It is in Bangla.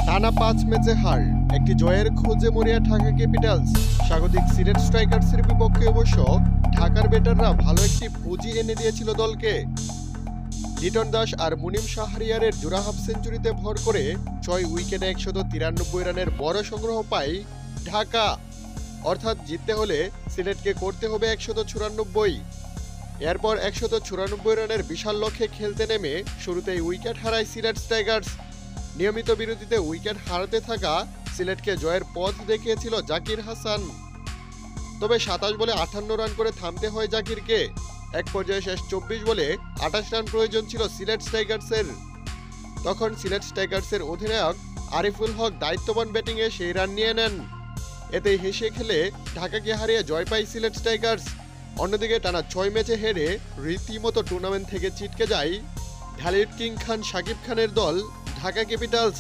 টানা ৫ ম্যাচে হার, একটি জয়ের খোঁজে মরিয়া ঢাকা ক্যাপিটালস। স্বাগতিক সিলেট স্ট্রাইকার্সের বিপক্ষে অবশ্য ঢাকার ব্যাটাররা ভালো একটি পুঁজি এনে দিয়েছিল দলকে। লিটন দাস আর মুনিম শাহরিয়ারের জোড়া হাফ সেঞ্চুরিতে ভর করে ৬ উইকেটে ১৯৩ রানের বড় সংগ্রহ পায় ঢাকা। অর্থাৎ জিততে হলে সিলেটকে করতে হবে ১৯৪। এরপর ১৯৪ রানের বিশাল লক্ষ্যে খেলতে নেমে শুরুতেই উইকেট হারায় সিলেট টাইগার্স। নিয়মিত বিরতিতে উইকেট হারাতে থাকা সিলেটকে জয়ের পথ দেখিয়েছিল জাকির হাসান। তবে ২৭ বলে ৫৮ রান করে থামতে হয় জাকিরকে। এক পর্যায়ে শেষ ২৪ বলে ২৮ রান প্রয়োজন ছিল সিলেট টাইগার্সের। তখন সিলেট টাইগার্সের অধিনায়ক আরিফুল হক দায়িত্ববান ব্যাটিংয়ে সেই রান নিয়ে নেন। এতে হেসে খেলে ঢাকাকে হারিয়ে জয় পায় সিলেট টাইগার্স। অন্যদিকে টানা ৬ ম্যাচে হেরে রীতিমতো টুর্নামেন্ট থেকে ছিটকে যায় ঢালিউড কিং খান শাকিব খানের দল ঢাকা ক্যাপিটালস।